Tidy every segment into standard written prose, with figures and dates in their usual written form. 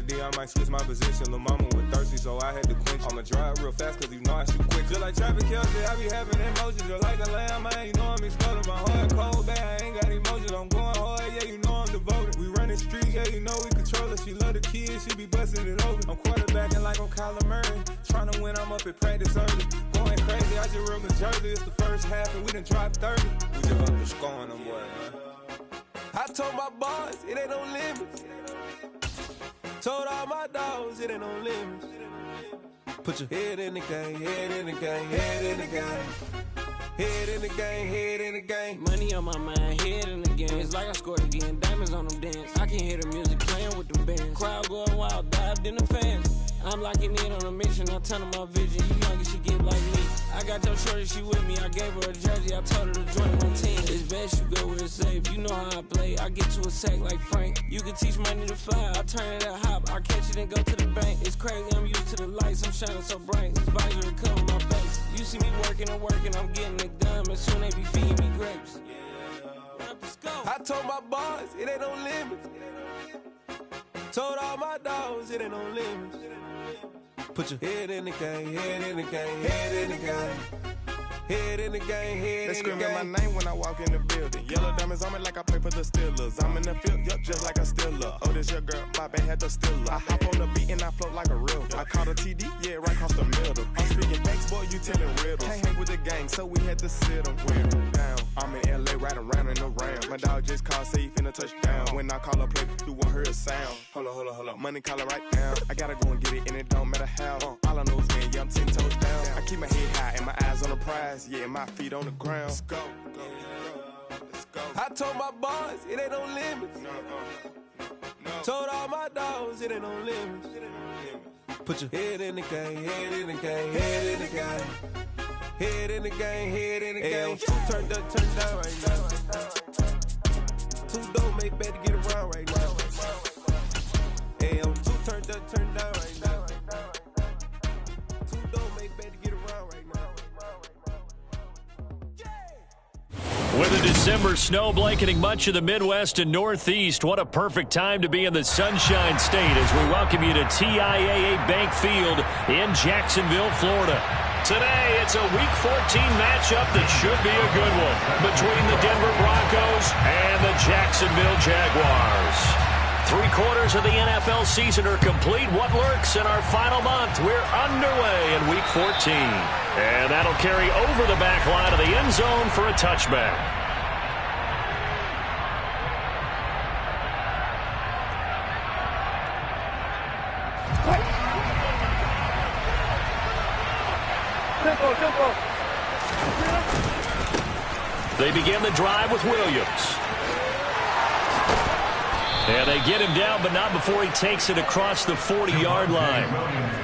D, I might switch my position. Lil' mama was thirsty, so I had to quench. I'ma drive real fast, cause you know I shoot quick. Just like Travis Kelce, I be having emotions. Just like a lamb, man, you know I'm exploding. My heart cold, bad, I ain't got emotions. I'm going hard, yeah, you know I'm devoted. We running streets, yeah, you know we control it. She love the kids, she be busting it over. I'm quarterbacking like I'm Kyler Murray. Trying to win, I'm up at practice early. Going crazy, I just real the jersey. It's the first half, and we done dropped 30. We just up the scoring them, boy, man. I told my boys, it ain't no limits. Told all my dogs, it ain't no limits. Put your head in the game, head in the game, head in the game. Head in the game, head in the game. Money on my mind, head in the game. It's like I scored again, diamonds on them dance. I can hear the music playing with the bands. Crowd going wild, dived in the fans. I'm locking in on a mission, I'm telling my vision. You young and she get like me. I got your shorty, she with me. I gave her a jersey, I told her to join my team. It's best you go where it's safe. You know how I play. I get to a sack like Frank. You can teach money to fly. I turn it at hop. I catch it and go to the bank. It's crazy, I'm used to the lights. I'm shining so bright. This visor will cover my face. You see me working and working, I'm getting it done. And soon they be feeding me grapes. I told my boys, it ain't no limits. Told all my dogs, it ain't no limits. Put your head in the game, head in the game, head in the game. Head in the game, head in the game. They screaming my name when I walk in the building. Yellow diamonds on me like I play for the Steelers. I'm in the field, yup, just like a Steeler. Oh, this your girl, my band had the Steeler. I hop on the beat and I float like a river. I caught a TD, yeah, right across the middle. I'm speaking thanks, boy, you telling riddles. Can't hang with the gang, so we had to sit them down. I'm in LA, riding around in the Ram. My dog just called, say he finna touchdown. When I call a play, you won't hear a sound. Hold up, money call it right down. I gotta go and get it, and it don't matter how. All I know is man, yeah, I'm 10 toes down. I keep my head high and my eyes on the prize. Yeah, my feet on the ground. Let's go. Let's go. I told my boys, it ain't no limits. No. Told all my dogs, it ain't no limits. Put your head in the game, head in the game, head in the game. Head in the game, head in the game. Turned up, turned down right now. Too dope, make better get around right now. Hey, I'm too turned up, turned down right now. Too dope, make better get around right now. With a December snow blanketing much of the Midwest and Northeast, what a perfect time to be in the Sunshine State as we welcome you to TIAA Bank Field in Jacksonville, Florida. Today, it's a Week 14 matchup that should be a good one between the Denver Broncos and the Jacksonville Jaguars. 3/4 of the NFL season are complete. What lurks in our final month? We're underway in Week 14. And that'll carry over the back line of the end zone for a touchback. They begin the drive with Williams. And they get him down, but not before he takes it across the 40-yard line.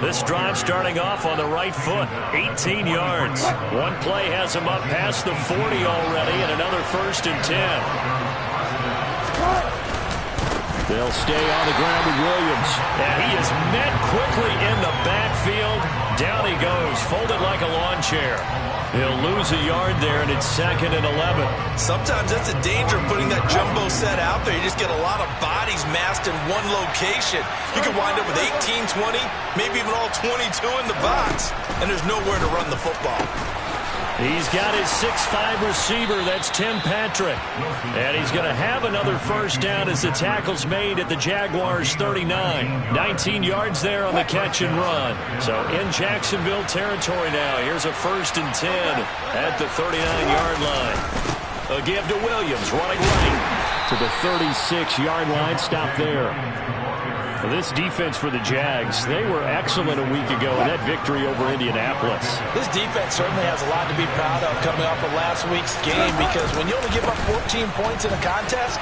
This drive starting off on the right foot, 18 yards. One play has him up past the 40 already, and another 1st and 10. They'll stay on the ground with Williams. And he is met quickly in the backfield. Down he goes, folded like a lawn chair. He'll lose a yard there, and it's 2nd and 11. Sometimes that's a danger putting that jumbo set out there. You just get a lot of bodies massed in one location. You can wind up with 18, 20, maybe even all 22 in the box, and there's nowhere to run the football. He's got his 6'5" receiver, that's Tim Patrick. And he's going to have another 1st down as the tackle's made at the Jaguars' 39. 19 yards there on the catch and run. So in Jacksonville territory now. Here's a 1st and 10 at the 39-yard line. A give to Williams, running right to the 36-yard line. Stop there. This defense for the Jags, they were excellent a week ago in that victory over Indianapolis. This defense certainly has a lot to be proud of coming off of last week's game, because when you only give up 14 points in a contest,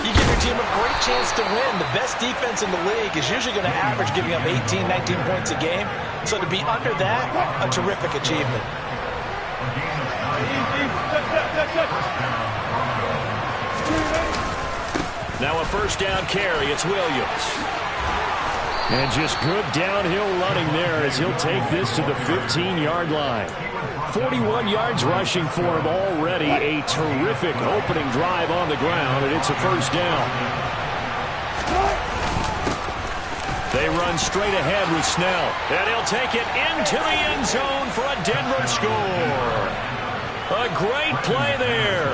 you give your team a great chance to win. The best defense in the league is usually going to average giving up 18, 19 points a game. So to be under that, a terrific achievement. Now a 1st down carry, it's Williams. And just good downhill running there as he'll take this to the 15-yard line. 41 yards rushing for him already. A terrific opening drive on the ground, and it's a 1st down. They run straight ahead with Snell. And he'll take it into the end zone for a Denver score. A great play there.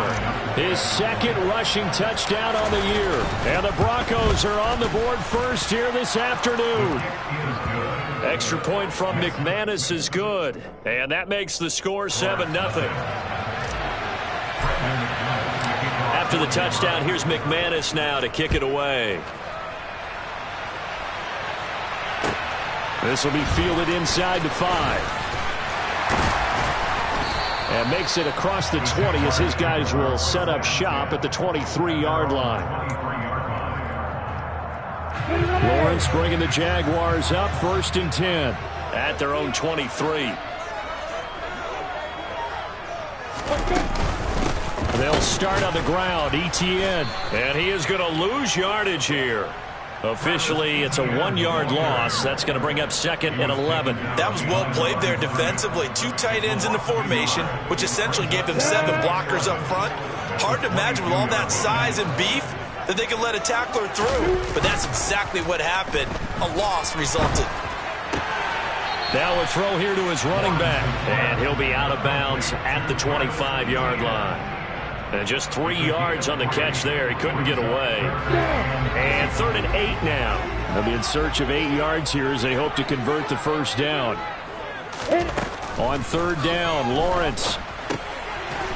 His second rushing touchdown on the year. And the Broncos are on the board first here this afternoon. Extra point from McManus is good. And that makes the score 7-0. After the touchdown, here's McManus now to kick it away. This will be fielded inside the 5. And makes it across the 20 as his guys will set up shop at the 23-yard line. Lawrence bringing the Jaguars up 1st and 10 at their own 23. They'll start on the ground, Etienne. And he is going to lose yardage here. Officially, it's a 1-yard loss. That's going to bring up 2nd and 11. That was well played there defensively. 2 tight ends in the formation, which essentially gave them 7 blockers up front. Hard to imagine with all that size and beef that they could let a tackler through. But that's exactly what happened. A loss resulted. Now a throw here to his running back. And he'll be out of bounds at the 25-yard line. And just 3 yards on the catch there. He couldn't get away. And 3rd and 8 now. They'll be in search of 8 yards here as they hope to convert the first down. On 3rd down, Lawrence.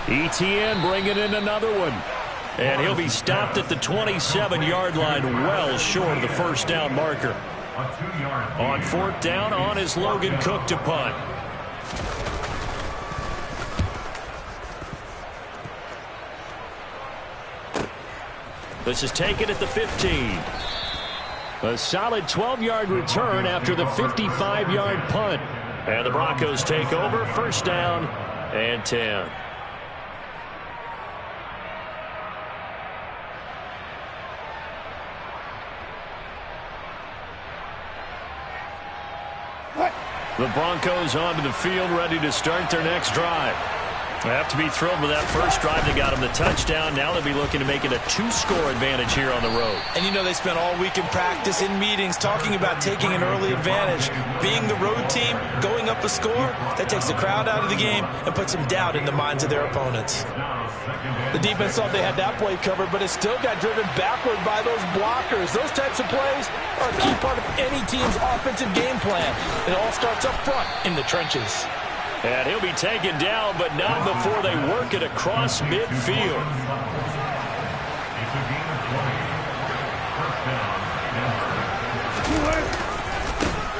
Etienne bringing in another one. And he'll be stopped at the 27-yard line, well short of the first down marker. On 4th down, on is Logan Cook to punt. This is taken at the 15. A solid 12-yard return after the 55-yard punt. And the Broncos take over, 1st down and 10. The Broncos onto the field, ready to start their next drive. They have to be thrilled with that first drive. They got them the touchdown. Now they'll be looking to make it a 2-score advantage here on the road. And you know they spent all week in practice, in meetings, talking about taking an early advantage. Being the road team, going up a score, that takes the crowd out of the game and puts some doubt in the minds of their opponents. The defense thought they had that play covered, but it still got driven backward by those blockers. Those types of plays are a key part of any team's offensive game plan. It all starts up front in the trenches. And he'll be taken down, but not before they work it across midfield.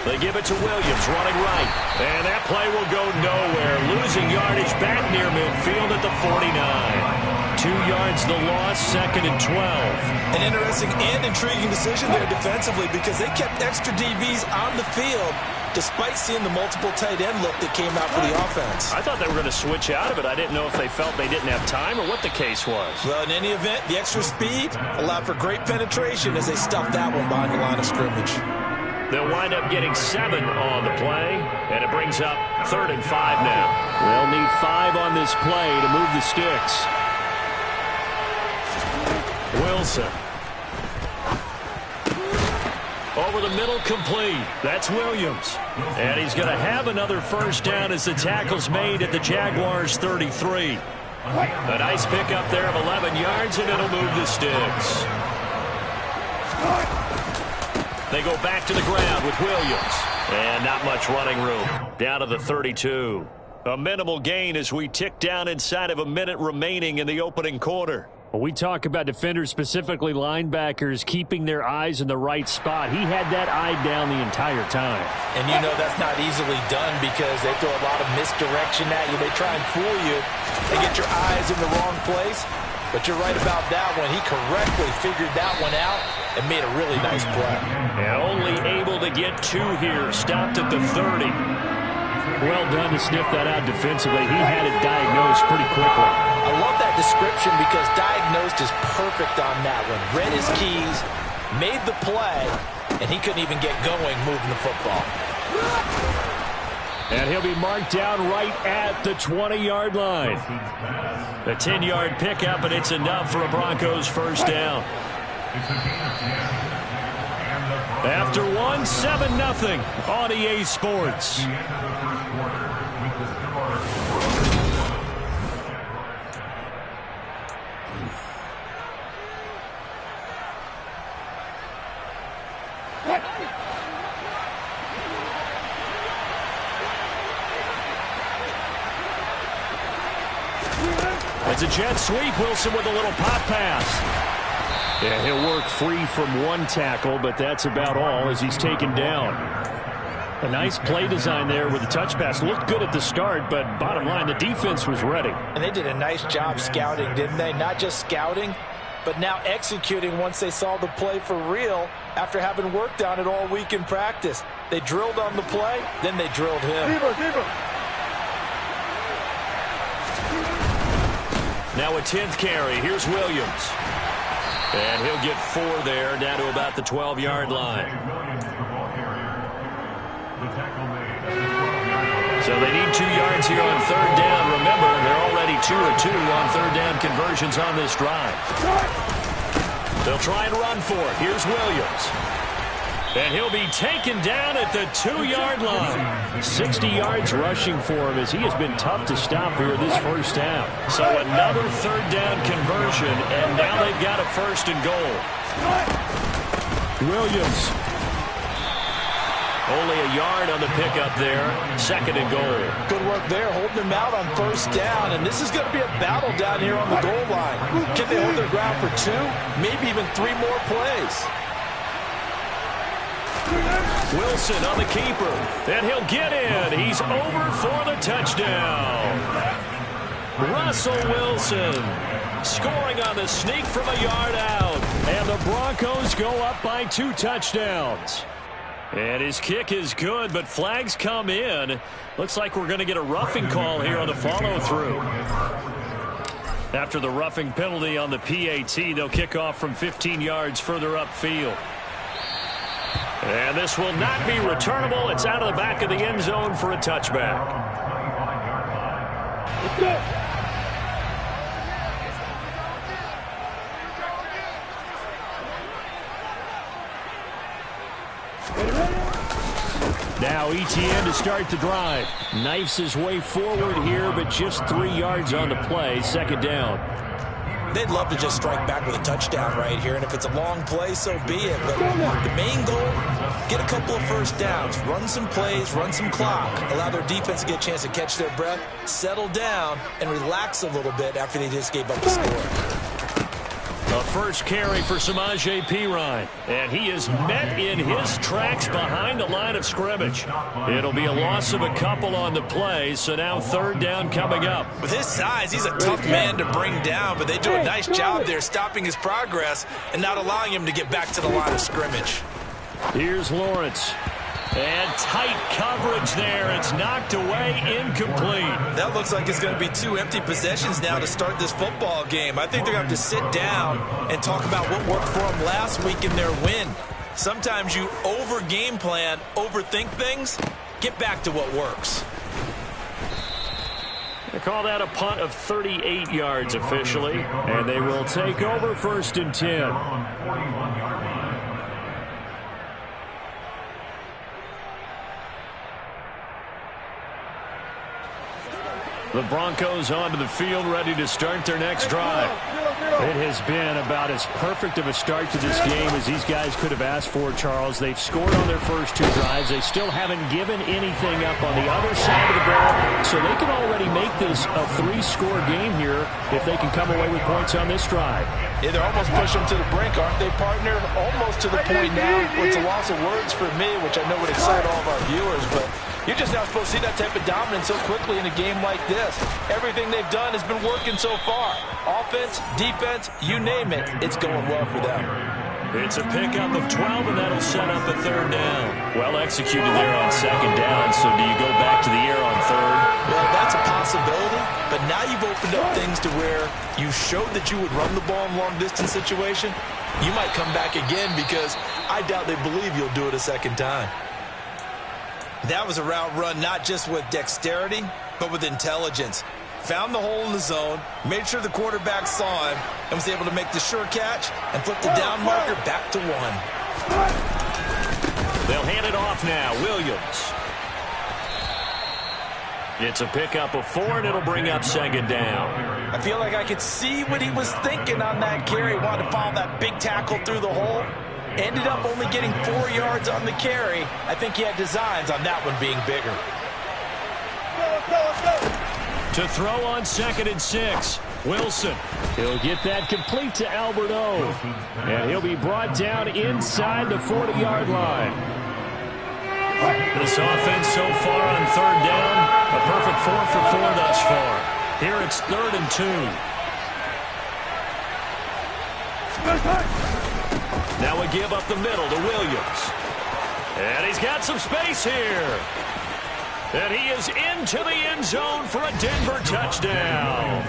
They give it to Williams, running right. And that play will go nowhere. Losing yardage back near midfield at the 49. 2 yards the loss, 2nd and 12. An interesting and intriguing decision there defensively because they kept extra DBs on the field despite seeing the multiple tight end look that came out for the offense. I thought they were going to switch out of it. I didn't know if they felt they didn't have time or what the case was. Well, in any event, the extra speed allowed for great penetration as they stuffed that one behind the line of scrimmage. They'll wind up getting 7 on the play, and it brings up 3rd and 5 now. They'll need 5 on this play to move the sticks. Wilson. Over the middle, complete. That's Williams. And he's going to have another first down as the tackle's made at the Jaguars' 33. A nice pickup there of 11 yards, and it'll move the sticks. They go back to the ground with Williams. And not much running room. Down to the 32. A minimal gain as we tick down inside of a minute remaining in the opening quarter. Well, we talk about defenders, specifically linebackers, keeping their eyes in the right spot. He had that eye down the entire time. And you know that's not easily done because they throw a lot of misdirection at you. They try and fool you. They get your eyes in the wrong place. But you're right about that one. He correctly figured that one out and made a really nice play. And only able to get 2 here. Stopped at the 30. Well done to sniff that out defensively. He had it diagnosed pretty quickly. I love that description because diagnosed is perfect on that one. Read his keys, made the play, and he couldn't even get going moving the football. And he'll be marked down right at the 20-yard line. A 10-yard pickup, and it's enough for a Broncos first down. After one, 7-0 on EA Sports. It's a jet sweep. Wilson with a little pop pass. Yeah, he'll work free from one tackle, but that's about all as he's taken down. A nice play design there with the touch pass. Looked good at the start, but bottom line, the defense was ready. And they did a nice job scouting, didn't they? Not just scouting, but now executing once they saw the play for real after having worked on it all week in practice. They drilled on the play, then they drilled him. Now a 10th carry. Here's Williams. And he'll get 4 there, down to about the 12-yard line. So they need 2 yards here on 3rd down. Remember, they're already 2 of 2 on 3rd down conversions on this drive. They'll try and run for it. Here's Williams. And he'll be taken down at the 2-yard line. 60 yards rushing for him as he has been tough to stop here this first half. So another 3rd down conversion, and now they've got a 1st and goal. Williams. Only a yard on the pickup there. 2nd and goal. Good work there, holding them out on 1st down. And this is going to be a battle down here on the goal line. Can they hold their ground for 2, maybe even 3 more plays? Wilson on the keeper, and he'll get in. He's over for the touchdown. Russell Wilson scoring on the sneak from a yard out. And the Broncos go up by 2 touchdowns. And his kick is good, but flags come in. Looks like we're going to get a roughing call here on the follow-through. After the roughing penalty on the PAT, they'll kick off from 15 yards further upfield. And this will not be returnable. It's out of the back of the end zone for a touchback. Now ETN to start the drive. Knifes his way forward here, but just 3 yards on the play. 2nd down. They'd love to just strike back with a touchdown right here, and if it's a long play, so be it. But the main goal, get a couple of 1st downs, run some plays, run some clock, allow their defense to get a chance to catch their breath, settle down, and relax a little bit after they just gave up the score. The 1st carry for Samaje Perine, and he is met in his tracks behind the line of scrimmage. It'll be a loss of a couple on the play, so now 3rd down coming up. With his size, he's a tough man to bring down, but they do a nice job there stopping his progress and not allowing him to get back to the line of scrimmage. Here's Lawrence. And tight coverage there. It's knocked away, incomplete. That looks like it's going to be 2 empty possessions now to start this football game. I think they're going to have to sit down and talk about what worked for them last week in their win. Sometimes you over-game plan, overthink things. Get back to what works. They call that a punt of 38 yards officially, and they will take over 1st and 10. The Broncos onto the field, ready to start their next drive. It has been about as perfect of a start to this game as these guys could have asked for, Charles. They've scored on their first 2 drives. They still haven't given anything up on the other side of the ball, so they can already make this a 3-score game here if they can come away with points on this drive. Yeah, they're almost pushing them to the brink, aren't they, partner? Almost to the point now where it's a loss of words for me, which I know would excite all of our viewers, but you're just not supposed to see that type of dominance so quickly in a game like this. Everything they've done has been working so far. Offense, defense, you name it, it's going well for them. It's a pickup of 12, and that'll set up a 3rd down. Well executed there on 2nd down, so do you go back to the air on 3rd? Well, that's a possibility, but now you've opened up things to where you showed that you would run the ball in long-distance situation. You might come back again because I doubt they believe you'll do it a 2nd time. That was a route run not just with dexterity, but with intelligence. Found the hole in the zone, made sure the quarterback saw him, and was able to make the sure catch and flip the down marker back to 1. They'll hand it off now. Williams. It's a pickup of 4, and it'll bring up second down. I feel like I could see what he was thinking on that carry. Wanted to follow that big tackle through the hole. Ended up only getting 4 yards on the carry. I think he had designs on that one being bigger. To throw on 2nd and 6. Wilson. He'll get that complete to Albert O. And he'll be brought down inside the 40-yard line. This offense so far on 3rd down, a perfect 4 for 4 thus far. Here it's 3rd and 2. Now we give up the middle to Williams. And he's got some space here. And he is into the end zone for a Denver touchdown.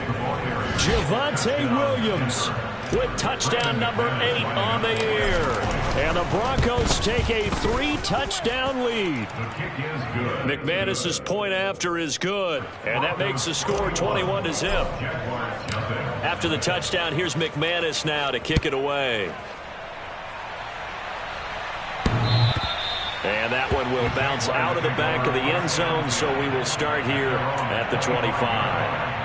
Javonte Williams with touchdown number 8 on the year. And the Broncos take a 3-touchdown lead. McManus's point after is good, and that makes the score 21-0. After the touchdown, here's McManus now to kick it away. And that one will bounce out of the back of the end zone, so we will start here at the 25.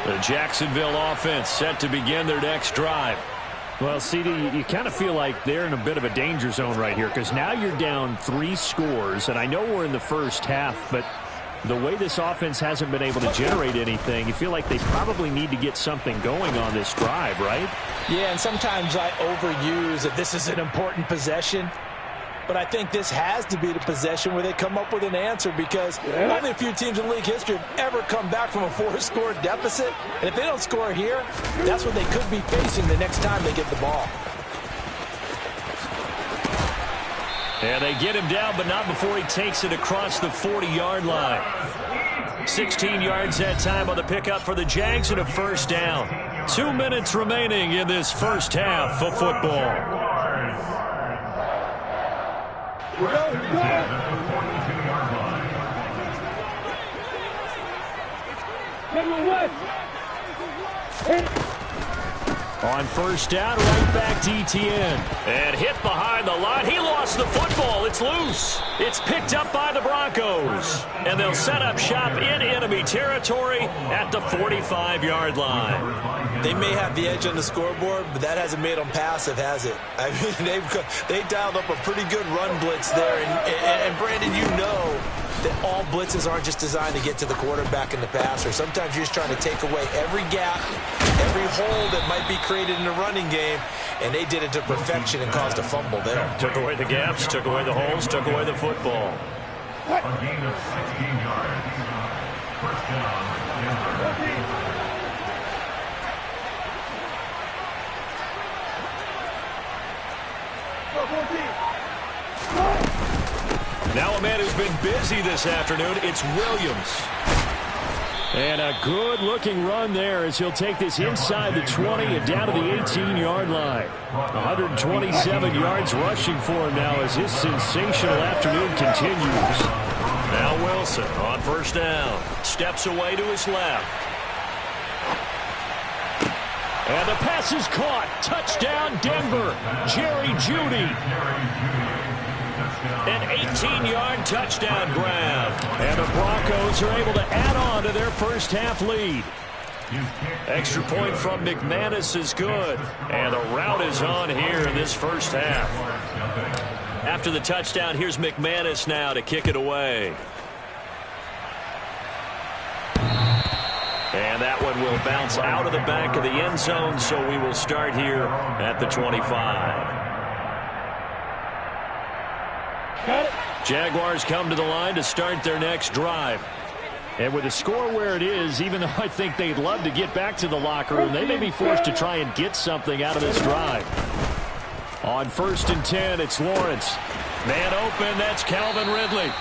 The Jacksonville offense set to begin their next drive. Well, CD, you kind of feel like they're in a bit of a danger zone right here because now you're down 3 scores, and I know we're in the first half, but the way this offense hasn't been able to generate anything, you feel like they probably need to get something going on this drive, right? Yeah, and sometimes I overuse that this is an important possession. But I think this has to be the possession where they come up with an answer because only a few teams in league history have ever come back from a 4-score deficit. And if they don't score here, that's what they could be facing the next time they get the ball. And they get him down, but not before he takes it across the 40-yard line. 16 yards that time on the pickup for the Jags and a first down. 2 minutes remaining in this first half of football. On first down, right back to Etienne. And hit behind the line. He lost the football. It's loose. It's picked up by the Broncos. And they'll set up shop in enemy territory at the 45-yard line. They may have the edge on the scoreboard, but that hasn't made them passive, has it? I mean, they dialed up a pretty good run blitz there. And Brandon, you know that all blitzes aren't just designed to get to the quarterback and the passer. Sometimes you're just trying to take away every gap, every hole that might be created in the running game, and they did it to perfection and caused a fumble there. Took away the gaps, took away the holes, took away the football. A gain of 16 yards. First down, Denver. Now a man who's been busy this afternoon, it's Williams. And a good-looking run there as he'll take this inside the 20 and down to the 18-yard line. 127 yards rushing for him now as his sensational afternoon continues. Now Wilson on first down. Steps away to his left. And the pass is caught. Touchdown, Denver. Jerry Jeudy. An 18-yard touchdown grab. And the Broncos are able to add on to their first half lead. Extra point from McManus is good. And the route is on here in this first half. After the touchdown, here's McManus now to kick it away. And that one will bounce out of the back of the end zone, so we will start here at the 25. Jaguars come to the line to start their next drive. And with the score where it is, even though I think they'd love to get back to the locker room, they may be forced to try and get something out of this drive. On 1st and 10, it's Lawrence. Man open, that's Calvin Ridley.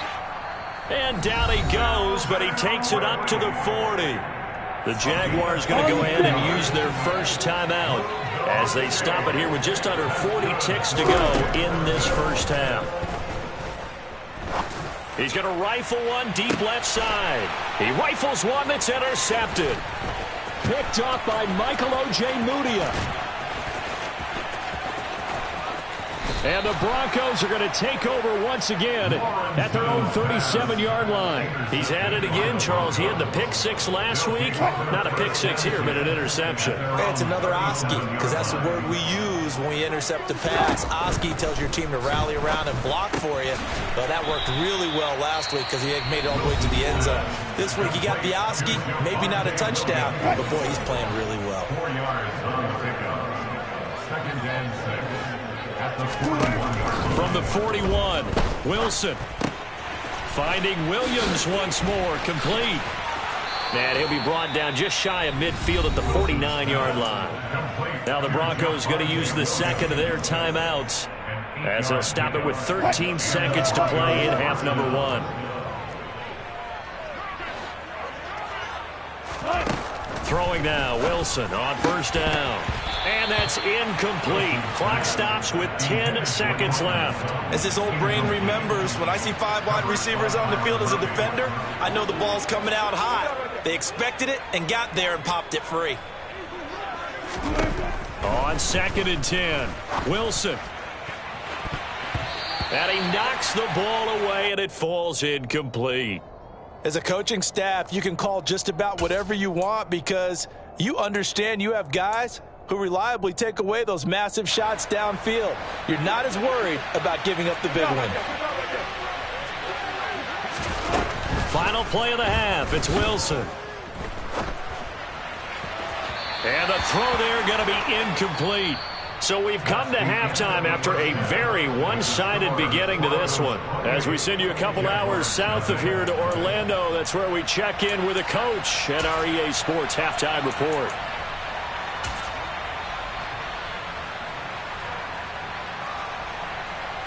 And down he goes, but he takes it up to the 40. The Jaguars going to go ahead and use their first timeout as they stop it here with just under 40 ticks to go in this first half. He's going to rifle one deep left side. He rifles one that's intercepted. Picked off by Michael O.J. Mudia. And the Broncos are going to take over once again at their own 37-yard line. He's at it again, Charles. He had the pick six last week. Not a pick six here, but an interception. Hey, it's another Oski, because that's the word we use when we intercept a pass. Oski tells your team to rally around and block for you. But that worked really well last week because he had made it all the way to the end zone. This week he got the Oski, maybe not a touchdown, but boy, he's playing really well. 4 yards on the pickup. 2nd and 6. At the 41. From the 41, Wilson finding Williams once more, complete. And he'll be brought down just shy of midfield at the 49-yard line. Now the Broncos going to use the second of their timeouts as they'll stop it with 13 seconds to play in half number 1. Throwing now, Wilson on first down. And that's incomplete. Clock stops with 10 seconds left. As this old brain remembers, when I see 5 wide receivers on the field as a defender, I know the ball's coming out high. They expected it and got there and popped it free. On 2nd and 10, Wilson. And he knocks the ball away, and it falls incomplete. As a coaching staff, you can call just about whatever you want because you understand you have guys who reliably take away those massive shots downfield. You're not as worried about giving up the big one. Final play of the half. It's Wilson. And the throw there going to be incomplete. So we've come to halftime after a very one-sided beginning to this one. As we send you a couple hours south of here to Orlando, that's where we check in with a coach at our EA Sports Halftime Report.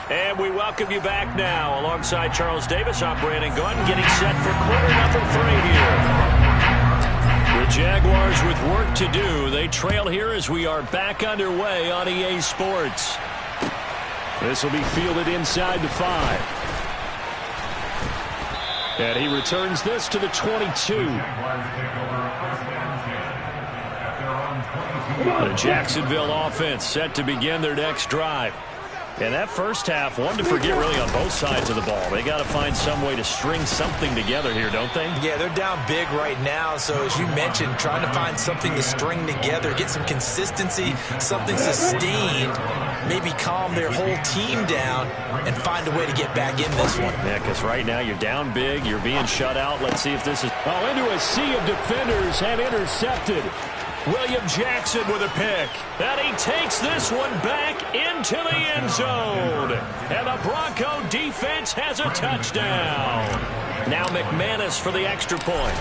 And we welcome you back now. Alongside Charles Davis, I'm Brandon Gaudin, getting set for quarter number 3 here. The Jaguars with work to do. They trail here as we are back underway on EA Sports. This will be fielded inside the 5. And he returns this to the 22. The Jacksonville offense set to begin their next drive. And that first half, one to forget really on both sides of the ball. They got to find some way to string something together here, don't they? Yeah, they're down big right now. So as you mentioned, trying to find something to string together, get some consistency, something sustained, maybe calm their whole team down and find a way to get back in this one. Yeah, because right now you're down big, you're being shut out. Let's see if this is... Oh, into a sea of defenders and intercepted. William Jackson with a pick. And he takes this one back into the end zone. And the Bronco defense has a touchdown. Now McManus for the extra point.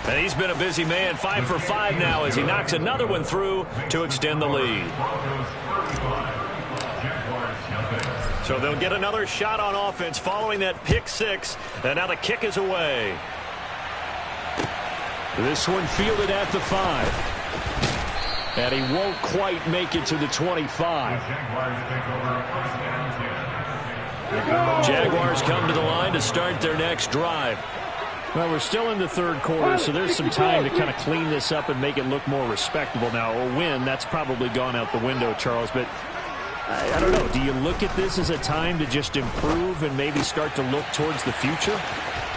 And he's been a busy man, 5 for 5 now as he knocks another one through to extend the lead. So they'll get another shot on offense following that pick 6. And now the kick is away. This one fielded at the 5. And he won't quite make it to the 25. Jaguars come to the line to start their next drive. Well, we're still in the third quarter, so there's some time to kind of clean this up and make it look more respectable. Now, a win, that's probably gone out the window, Charles, but I don't know. Do you look at this as a time to just improve and maybe start to look towards the future?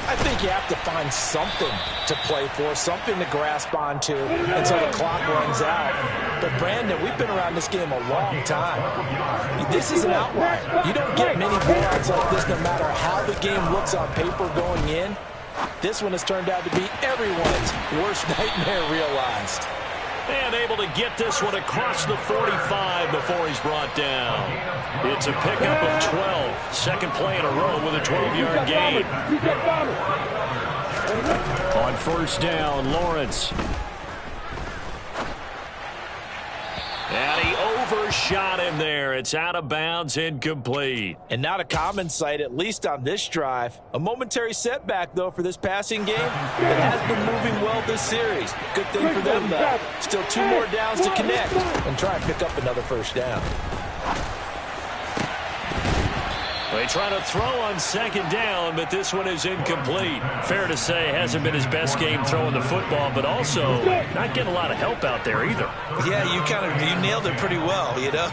I think you have to find something to play for, something to grasp onto until the clock runs out. But, Brandon, we've been around this game a long time. This is an outlier. You don't get many blowouts like this no matter how the game looks on paper going in. This one has turned out to be everyone's worst nightmare realized. And able to get this one across the 45 before he's brought down. It's a pickup of 12. Second play in a row with a 12-yard gain. On first down, Lawrence. And he overshot him there. It's out of bounds, incomplete. And not a common sight, at least on this drive. A momentary setback, though, for this passing game that has been moving well this series. Good thing for them, though. Still 2 more downs to connect and try and pick up another first down. They try to throw on second down, but this one is incomplete. Fair to say, hasn't been his best game throwing the football, but also not getting a lot of help out there either. Yeah, you nailed it pretty well, you know.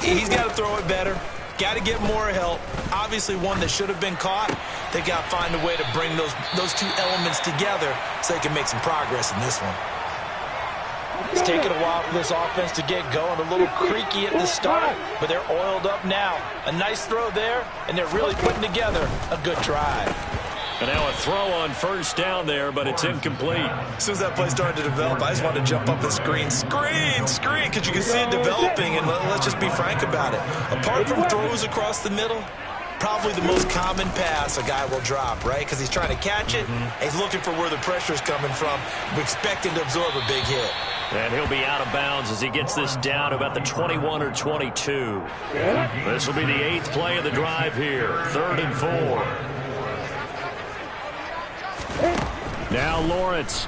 He's got to throw it better. Got to get more help. Obviously one that should have been caught. They got to find a way to bring those two elements together so they can make some progress in this one. It's taken a while for this offense to get going. A little creaky at the start, but they're oiled up now. A nice throw there, and they're really putting together a good drive. And now a throw on first down there, but it's incomplete. As soon as that play started to develop, I just wanted to jump up and scream, because you can see it developing, and let's just be frank about it. Apart from throws across the middle, probably the most common pass a guy will drop, right? Because he's trying to catch it, and he's looking for where the pressure is coming from, expecting to absorb a big hit. And he'll be out of bounds as he gets this down to about the 21 or 22. This will be the 8th play of the drive here, 3rd and 4. Now Lawrence.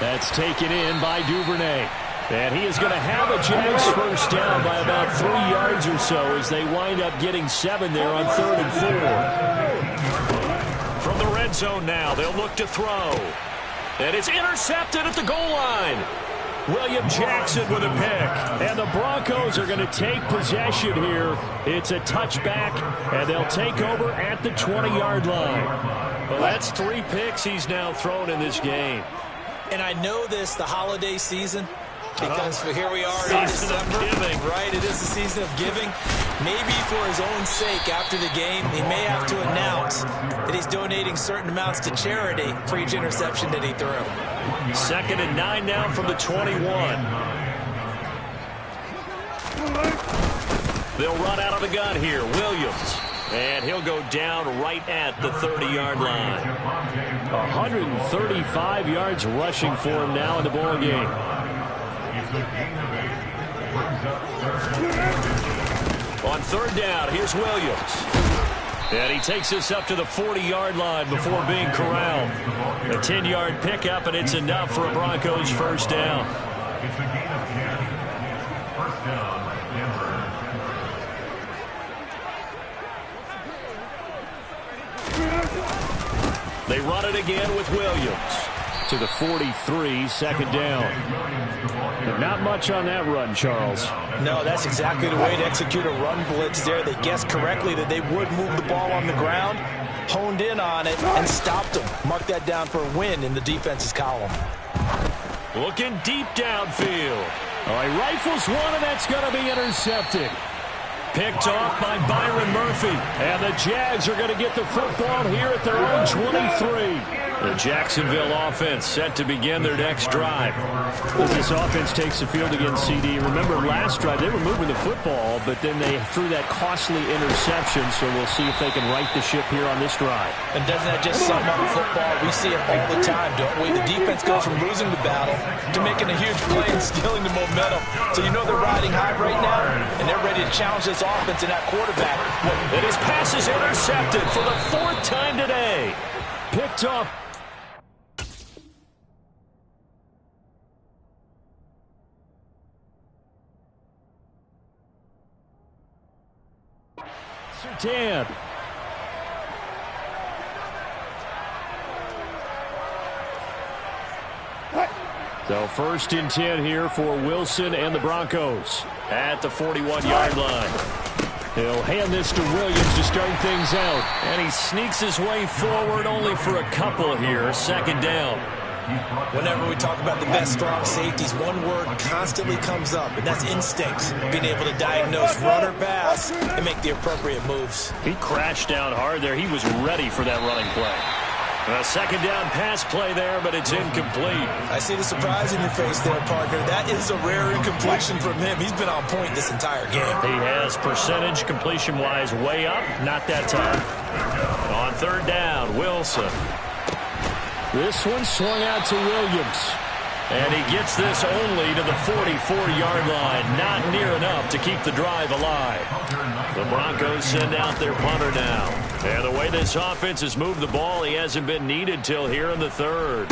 That's taken in by Duvernay. And he is going to have a Jags first down by about 3 yards or so as they wind up getting 7 there on 3rd and 4. From the red zone now, they'll look to throw. And it's intercepted at the goal line. William Jackson with a pick. And the Broncos are going to take possession here. It's a touchback, and they'll take over at the 20-yard line. Well, that's 3 picks he's now thrown in this game. And I know this, the holiday season, because here we are in December, right? It is the season of giving. Maybe for his own sake, after the game, he may have to announce that he's donating certain amounts to charity for each interception that he threw. 2nd and 9 now from the 21. They'll run out of the gun here. Williams. And he'll go down right at the 30-yard line. 135 yards rushing for him now in the ball game. On 3rd down, here's Williams. And he takes us up to the 40-yard line before being corralled. A 10-yard pickup, and it's enough for a Broncos first down. It's a gain of 10. First down, Denver. They run it again with Williams. To the 43, 2nd down. But not much on that run, Charles. No, that's exactly the way to execute a run blitz there. They guessed correctly that they would move the ball on the ground, honed in on it, and stopped them. Mark that down for a win in the defense's column. Looking deep downfield. Oh, he rifles one, and that's going to be intercepted. Picked off by Byron Murphy. And the Jags are going to get the football here at their own 23. The Jacksonville offense set to begin their next drive. As this offense takes the field against CD, remember last drive they were moving the football, but then they threw that costly interception, so we'll see if they can right the ship here on this drive. And doesn't that just sum up football? We see it all the time, don't we? The defense goes from losing the battle to making a huge play and stealing the momentum. So you know they're riding high right now, and they're ready to challenge this offense and that quarterback. And his pass is intercepted for the 4th time today. Picked up. Surtain. So 1st and 10 here for Wilson and the Broncos At the 41-yard line. He'll hand this to Williams to start things out. And he sneaks his way forward only for a couple here. 2nd down. Whenever we talk about the best strong safeties, one word constantly comes up, and that's instinct. Being able to diagnose run or pass and make the appropriate moves. He crashed down hard there. He was ready for that running play. A 2nd down pass play there, but it's incomplete. I see the surprise in your face there, partner. That is a rare incompletion from him. He's been on point this entire game. He has percentage completion-wise way up. Not that time. On 3rd down, Wilson. This one swung out to Williams. And he gets this only to the 44-yard line. Not near enough to keep the drive alive. The Broncos send out their punter now. And the way this offense has moved the ball, he hasn't been needed till here in the 3rd.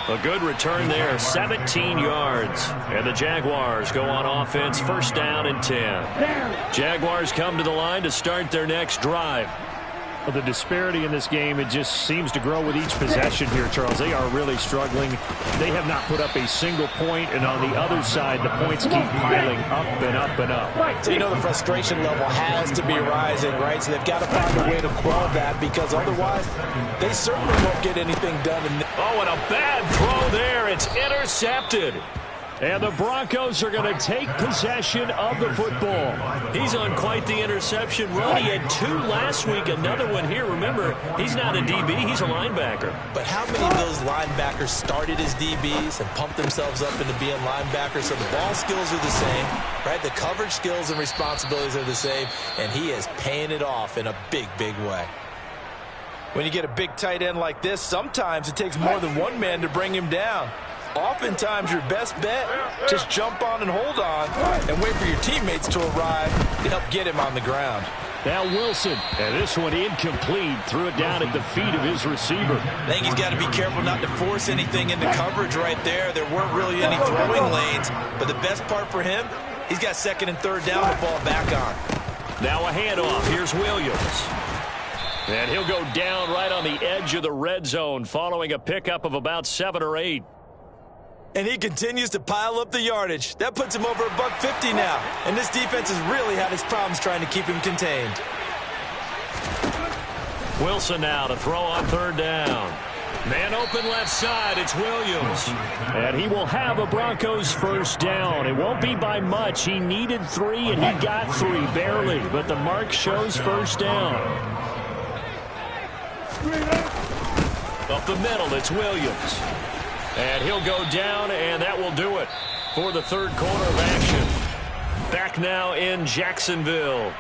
A good return there, 17 yards. And the Jaguars go on offense, first down and 10. Jaguars come to the line to start their next drive. Well, the disparity in this game, it just seems to grow with each possession here, Charles. They are really struggling. They have not put up a single point, and on the other side, the points keep piling up and up and up. So you know the frustration level has to be rising, right? So they've got to find a way to quell that, because otherwise they certainly won't get anything done. Oh, and a bad throw there. It's intercepted. And the Broncos are going to take possession of the football. He's on quite the interception run. He had 2 last week, another one here. Remember, he's not a DB, he's a linebacker. But how many of those linebackers started as DBs and pumped themselves up into being linebackers? So the ball skills are the same, right? The coverage skills and responsibilities are the same, and he is paying it off in a big, big way. When you get a big tight end like this, sometimes it takes more than one man to bring him down. Oftentimes, your best bet, just jump on and hold on and wait for your teammates to arrive to help get him on the ground. Now Wilson, and this one incomplete, threw it down at the feet of his receiver. I think he's got to be careful not to force anything into coverage right there. There weren't really any throwing lanes, but the best part for him, he's got second and third down to fall back on. Now a handoff. Here's Williams. And he'll go down right on the edge of the red zone following a pickup of about 7 or 8. And he continues to pile up the yardage. That puts him over $150 now. And this defense has really had its problems trying to keep him contained. Wilson now to throw on third down. Man open left side. It's Williams. And he will have a Broncos first down. It won't be by much. He needed 3, and he got 3, barely. But the mark shows first down. Up the middle, it's Williams. And he'll go down, and that will do it for the third quarter of action. Back now in Jacksonville.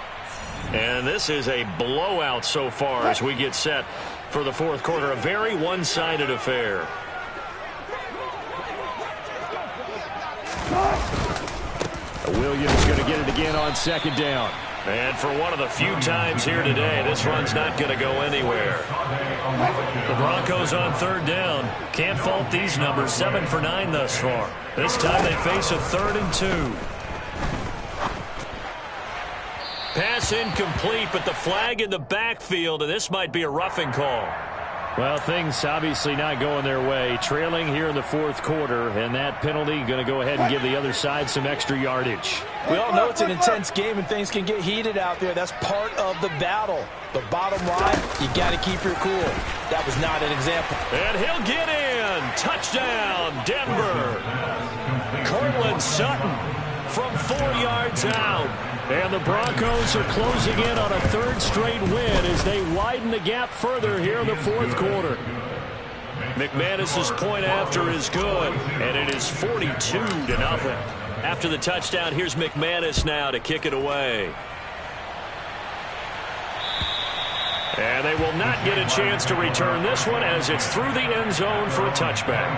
And this is a blowout so far as we get set for the fourth quarter. A very one-sided affair. Williams going to get it again on second down. And for one of the few times here today, this run's not going to go anywhere. The Broncos on third down. Can't fault these numbers. 7 for 9 thus far. This time they face a 3rd and 2. Pass incomplete, but the flag in the backfield, and this might be a roughing call. Well, things obviously not going their way. Trailing here in the fourth quarter, and that penalty going to go ahead and give the other side some extra yardage. We all know it's an intense game and things can get heated out there. That's part of the battle. But bottom line, you got to keep your cool. That was not an example. And he'll get in. Touchdown, Denver. Cortland Sutton from 4 yards out. And the Broncos are closing in on a 3rd straight win as they widen the gap further here in the fourth quarter. McManus's point after is good, and it is 42-0. After the touchdown, here's McManus now to kick it away. And they will not get a chance to return this one as it's through the end zone for a touchback.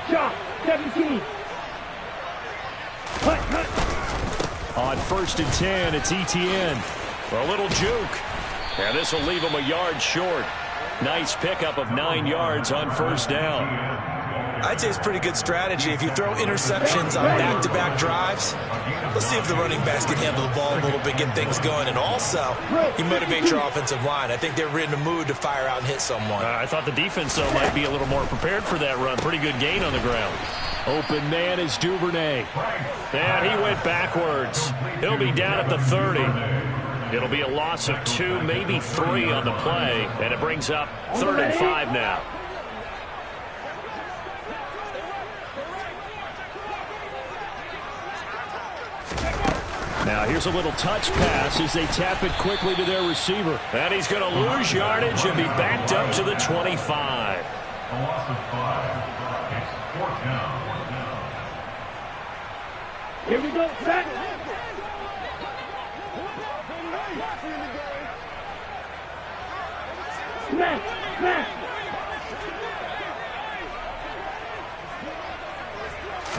Shot 17. On 1st and 10, it's ETN. A little juke. And this will leave him a yard short. Nice pickup of 9 yards on first down. I'd say it's pretty good strategy. If you throw interceptions on back-to-back drives, let's see if the running backs can handle the ball a little bit, get things going. And also, you motivate your offensive line. I think they're in the mood to fire out and hit someone. I thought the defense, though, might be a little more prepared for that run. Pretty good gain on the ground. Open man is Duvernay. And he went backwards. He'll be down at the 30. It'll be a loss of 2, maybe 3 on the play. And it brings up 3rd and 5 now. Now here's a little touch pass as they tap it quickly to their receiver. And he's going to lose yardage and be backed up to the 25. A loss of 5. It's 4th down. Here we go, back. Smash, smash.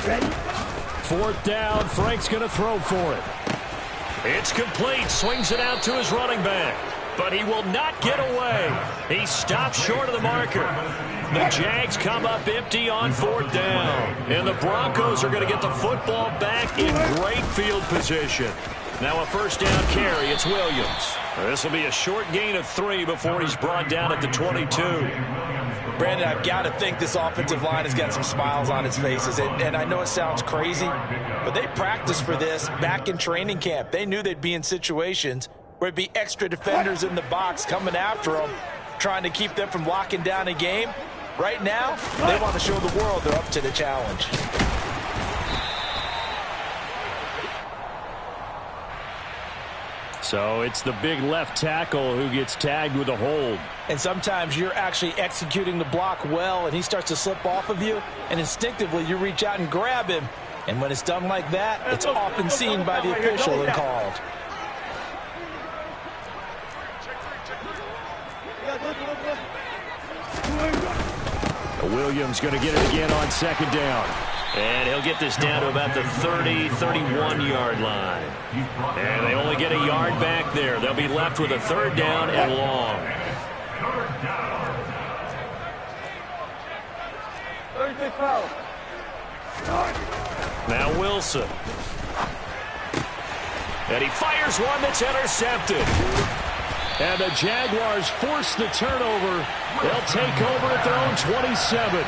Ready? 4th down, Frank's going to throw for it. It's complete, swings it out to his running back. But he will not get away. He stopped short of the marker. The Jags come up empty on 4th down. And the Broncos are going to get the football back in great field position. Now a 1st down carry. It's Williams. This will be a short gain of 3 before he's brought down at the 22. Brandon, I've got to think this offensive line has got some smiles on its faces. And I know it sounds crazy, but they practiced for this back in training camp. They knew they'd be in situations where it'd be extra defenders in the box coming after them, trying to keep them from locking down a game. Right now, they want to show the world they're up to the challenge. So it's the big left tackle who gets tagged with a hold. And sometimes you're actually executing the block well, and he starts to slip off of you, and instinctively you reach out and grab him. And when it's done like that, it's often seen by the official and called. Williams going to get it again on 2nd down. And he'll get this down to about the 30, 31-yard line. And they only get a yard back there. They'll be left with a 3rd down and long. Now Wilson. And he fires one that's intercepted. And the Jaguars force the turnover. They'll take over at their own 27.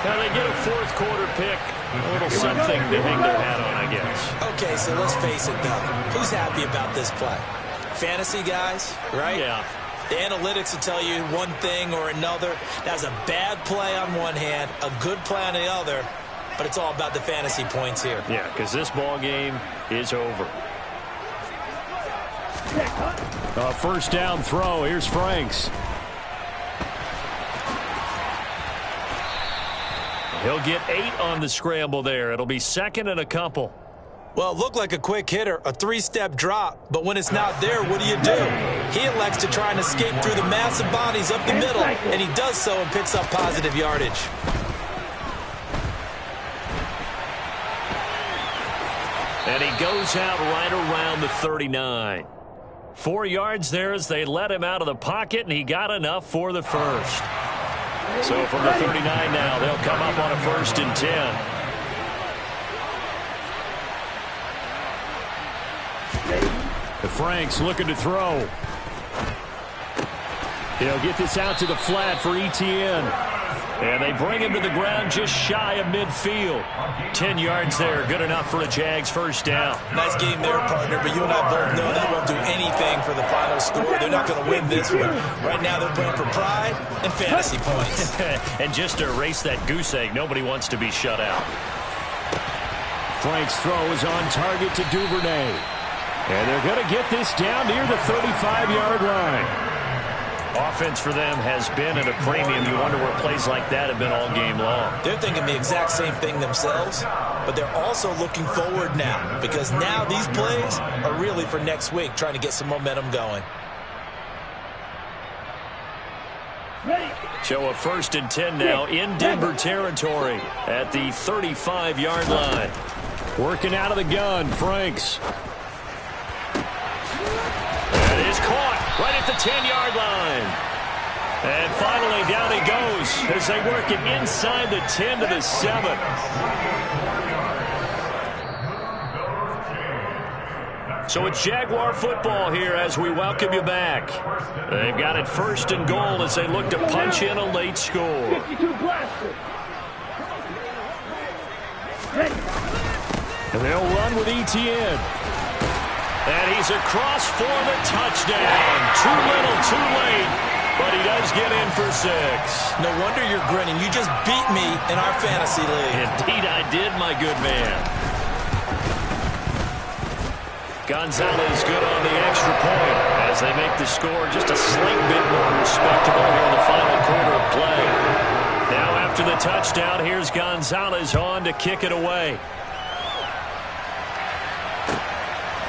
Now they get a 4th quarter pick. A little something to hang their hat on, I guess. Okay, so let's face it, though. Who's happy about this play? Fantasy guys, right? Yeah. The analytics will tell you one thing or another. That was a bad play on one hand, a good play on the other, but it's all about the fantasy points here. Yeah, because this ball game is over. A 1st down throw. Here's Franks. He'll get 8 on the scramble there. It'll be 2nd and a couple. Well, it looked like a quick hitter, a 3-step drop, but when it's not there, what do? He elects to try and escape through the massive bodies up the middle, and he does so and picks up positive yardage. And he goes out right around the 39. 4 yards there as they let him out of the pocket, and he got enough for the 1st. So from the 39 now, they'll come up on a 1st and 10. The Franks looking to throw. He'll get this out to the flat for Etienne. And they bring him to the ground just shy of midfield. 10 yards there, good enough for a Jags 1st down. Nice game there, partner, but you and I both know they won't do anything for the final score. They're not going to win this one. Right now they're playing for pride and fantasy points. And just to erase that goose egg, nobody wants to be shut out. Frank's throw is on target to Duvernay. And they're going to get this down near the 35-yard line. Offense for them has been at a premium. You wonder where plays like that have been all game long. They're thinking the exact same thing themselves, but they're also looking forward now because now these plays are really for next week, trying to get some momentum going. So a 1st and 10 now in Denver territory at the 35-yard line. Working out of the gun, Franks. That is caught right at the 10-yard line. And finally, down he goes as they work it inside the 10 to the 7. So it's Jaguar football here as we welcome you back. They've got it 1st and goal as they look to punch in a late score. 52 blaster. And they'll run with Etienne. And he's across for the touchdown. Too little, too late, but he does get in for 6. No wonder you're grinning. You just beat me in our fantasy league. Indeed I did, my good man. Gonzalez good on the extra point as they make the score just a slight bit more respectable here in the final quarter of play. Now after the touchdown, here's Gonzalez on to kick it away.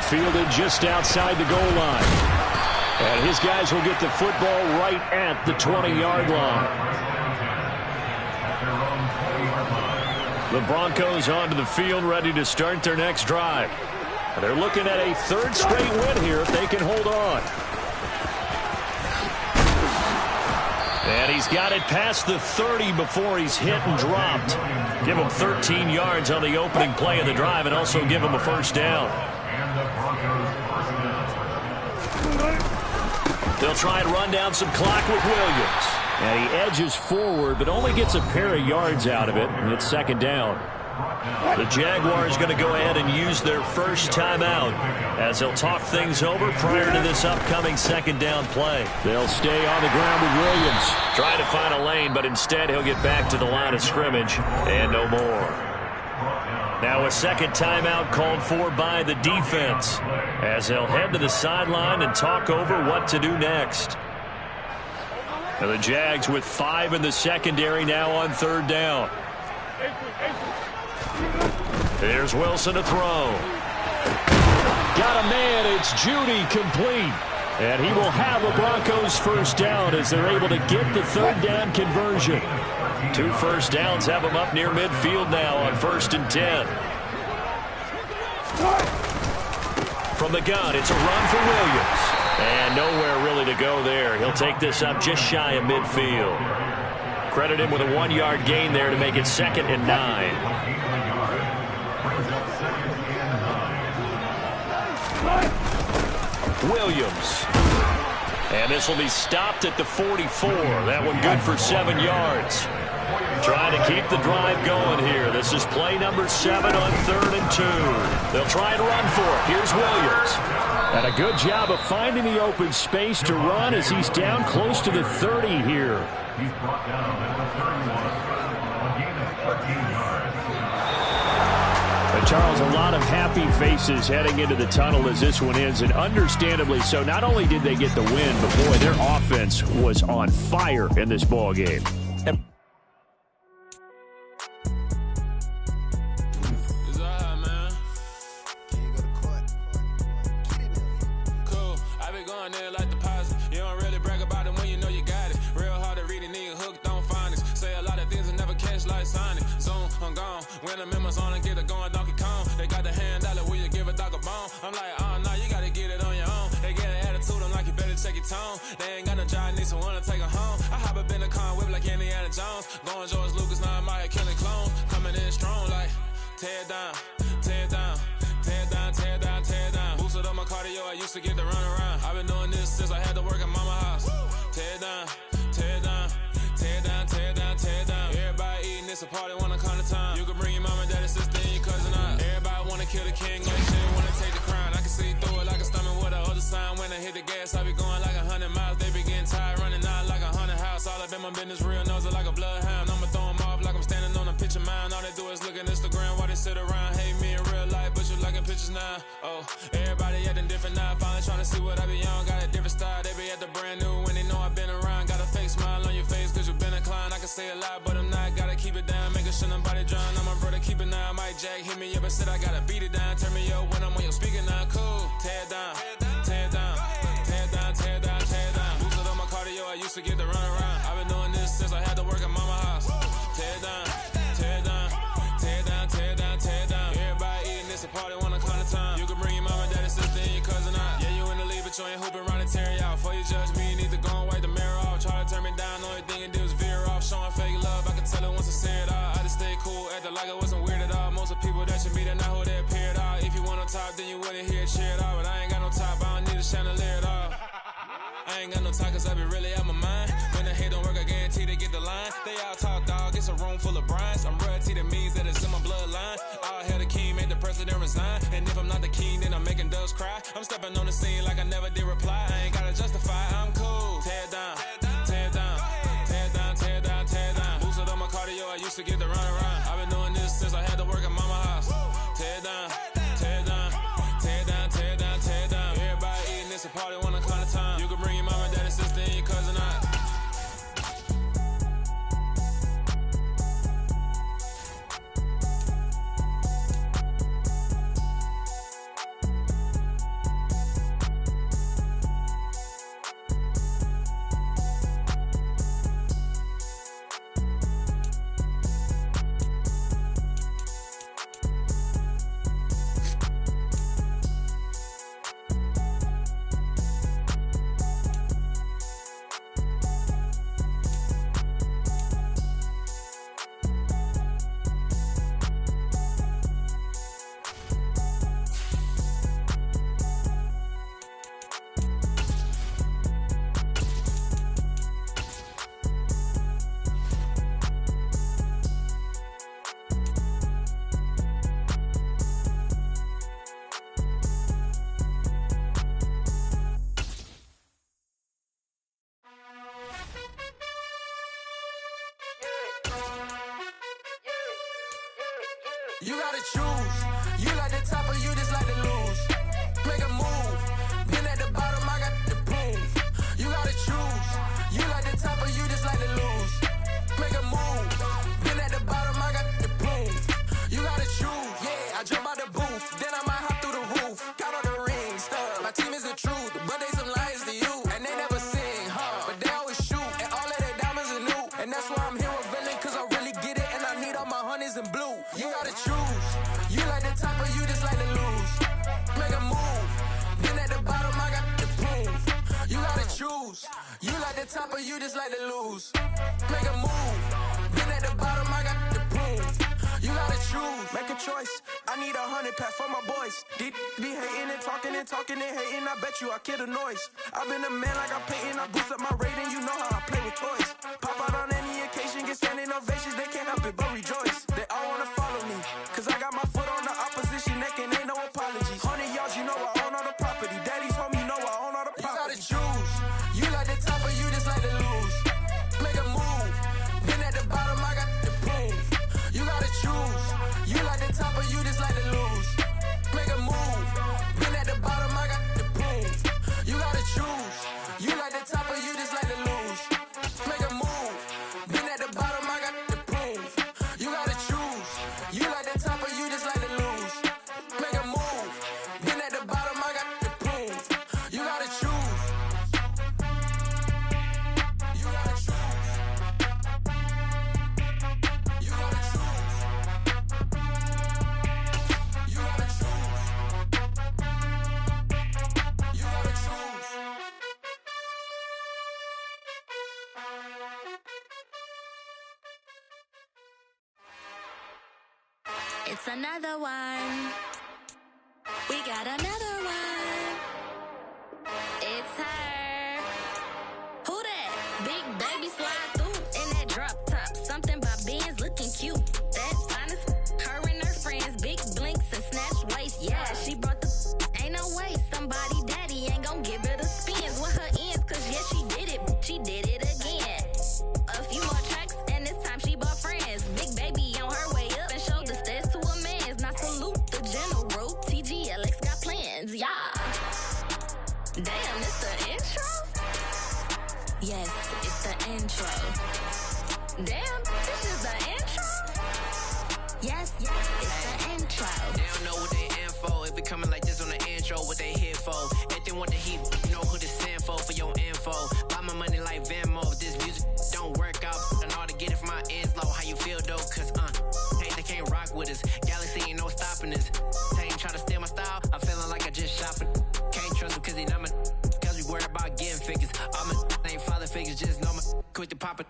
Fielded just outside the goal line. And his guys will get the football right at the 20-yard line. The Broncos onto the field ready to start their next drive. They're looking at a 3rd straight win here if they can hold on. And he's got it past the 30 before he's hit and dropped. Give him 13 yards on the opening play of the drive and also give him a first down. They'll try and run down some clock with Williams. And he edges forward, but only gets a pair of yards out of it, and it's second down. The Jaguars going to go ahead and use their first timeout as they'll talk things over prior to this upcoming second down play. They'll stay on the ground with Williams. Trying to find a lane, but instead he'll get back to the line of scrimmage and no more. Now a second timeout called for by the defense as they'll head to the sideline and talk over what to do next. And the Jags with 5 in the secondary now on third down. Here's Wilson to throw. Got a man. It's Judy complete. And he will have a Broncos first down as they're able to get the third down conversion. 2 first downs have them up near midfield now on 1st and 10. From the gun, it's a run for Williams. And nowhere really to go there. He'll take this up just shy of midfield. Credit him with a 1-yard gain there to make it 2nd and 9. Williams. And this will be stopped at the 44. That one good for 7 yards. Trying to keep the drive going here. This is play number 7 on 3rd and 2. They'll try and run for it. Here's Williams. And a good job of finding the open space to run as he's down close to the 30 here. He's brought down at the 31. A gain of 13 yards. And Charles, a lot of happy faces heading into the tunnel as this one ends, and understandably so. Not only did they get the win, but boy, their offense was on fire in this ball game. When the members on and get it going Donkey Kong, they got the hand dollar, will you give a dog a bone? I'm like, oh no, you gotta get it on your own. They get an attitude, I'm like, you better check your tone. They ain't got no job, need someone to take her home. I hop up in the car, whip like Indiana Jones. Going George Lucas, now I might killing clone. Coming in strong like, tear down, tear down, tear down, tear down, tear down. Boosted up my cardio, I used to get to run around. I've been doing this since I had to work at mama house. Tear down, tear down, tear down, tear down, tear down. Everybody eating, it's a party, wanna come to time. You can bring your mama, daddy, sister, and your cousin out. Everybody wanna kill the king, like shit, wanna take the crown. I can see through it like a stomach with a other sign. When I hit the gas, I be going like 100 miles. They be getting tired, running out like 100 house. All up in my business, real nose like a bloodhound. I'ma throw them off like I'm standing on a picture mound. All they do is look at Instagram while they sit around. Hate me in real life, but you liking pictures now. Oh, everybody acting different now. Finally trying to see what I be on. Got a different style, they be at the brand new when they know I've been around. Got a fake smile on your face cause you been inclined. I can say a lot, but I'm not. Gotta keep it down, making sure nobody drown. I'm my brother, keep it now. Mike Jack hit me up and said I gotta beat it down. Turn me up when I'm on your speaker now. Cool, tear down, tear down, tear down, tear down, tear down. Boosted up my cardio, I used to get to run around. I've been doing this since I had to work at mama house. Tear down, tear down, tear down, tear down, tear down. Everybody eating, it's a party, wanna come to time. You can bring your mama, daddy, sister, and your cousin out. Yeah, you in the lead, but you ain't hooping around and tear you out. Before you judge me, you need to go and wipe the mirror off. Try to turn me down, only thing you do is veer off. Showing fake love, I can tell it once I see it all. I just stay cool, acting like I wasn't weird at all. Most of the people that you meet are not who they appear at all. If you want on top, then you wouldn't hear it cheer at all. But I ain't got no top, I don't need a chandelier at all. I ain't got no time cause I be really out my mind. When the hate don't work, I guarantee they get the line. They all talk dog, it's a room full of brines. I'm royalty, that means that it's in my bloodline. All hail the king, made the president resign. And if I'm not the king, then I'm making doves cry. I'm stepping on the scene like I never did reply. I ain't gotta justify, I'm cool. Tear down, tear down, tear down, tear down, tear down. Boosted up my cardio, I used to get to run around. I've been doing this since I had to work at mama house. Tear down, tear down, tear down, tear down, tear down. Everybody eating, it's a party, wanna come to time. You can bring your mama, daddy, sister, and your cousin out. You gotta choose. You like the top or you just like to lose. Make a move. Been at the bottom, I got the proof. You gotta choose. You like the top or you just like to lose. Make a move. Been at the bottom, I got the proof. You gotta choose. Yeah, I jump out the booth, then I might hop through the roof. Count all the rings, stuff. My team is the truth, but they some liars to you. And they never sing, but they always shoot. And all of their diamonds are new. And that's why I'm here with villain, cause I really get it. And I need all my honeys in blue. You gotta choose. You like the top or you just like to lose. Make a move. Been at the bottom, I got the proof. You gotta choose. You like the top or you just like to lose. Make a move. Been at the bottom, I got the proof. You gotta choose. Make a choice. I need 100 pack for my boys. Deep be hating and talking and hating. I bet you I kill the noise. I've been a man like I'm painting. I boost up my rating. You know how I play with toys. Pop out on any occasion, get standing ovations. They can't help it but rejoice. They all wanna follow me, cause I got my foot on the opposition neck and ain't no apologies. 100 yards, you know I own all the property. Daddy's home, you know I own all the property. You gotta choose. You like the top or you just like to lose. Make a move. Been at the bottom, I got the proof. You gotta choose. You like the top or you just like to lose. Make a move. Been at the bottom, I got the proof. You gotta choose. You like the top or you just like to lose. Make a move. Been at the bottom, I got the proof. You gotta choose. You like the top or you just like to lose. Make a move. Been at the bottom, I got the proof. You gotta choose. You gotta choose. You gotta choose. You gotta choose. You gotta choose. It's another one. We got another one. It's her. Who that? Big baby slide through in that drop top. Something about Benz looking cute. That's honest. Her and her friends, big blinks and snatch waist. Yeah, she brought the. Ain't no way somebody daddy ain't gon' give her the spins with her ends. Cause yeah, she did it. She did it again. A few more tracks and this time she bought friends. Big baby on her way up and showed the stairs to a man's. Now salute the general. TGLX got plans, yeah. Damn, it's the intro? Yes, it's the intro. Damn, this is the intro? Yes, it's the intro. They don't know what they in for. If we coming like this on the intro, what they here for? If they want the heat, you know who to send for your info. Buy my money like Venmo. If this music don't work out, I know how to get it from my ends low. How you feel though? Cause hey, they can't rock with us. Galaxy ain't no stopping us. They ain't try to steal my style. I'm feeling like I just shopping. Can't trust him cause he not my. Cause we worried about getting figures. All my ain't father figures. Just know my quick to pop it.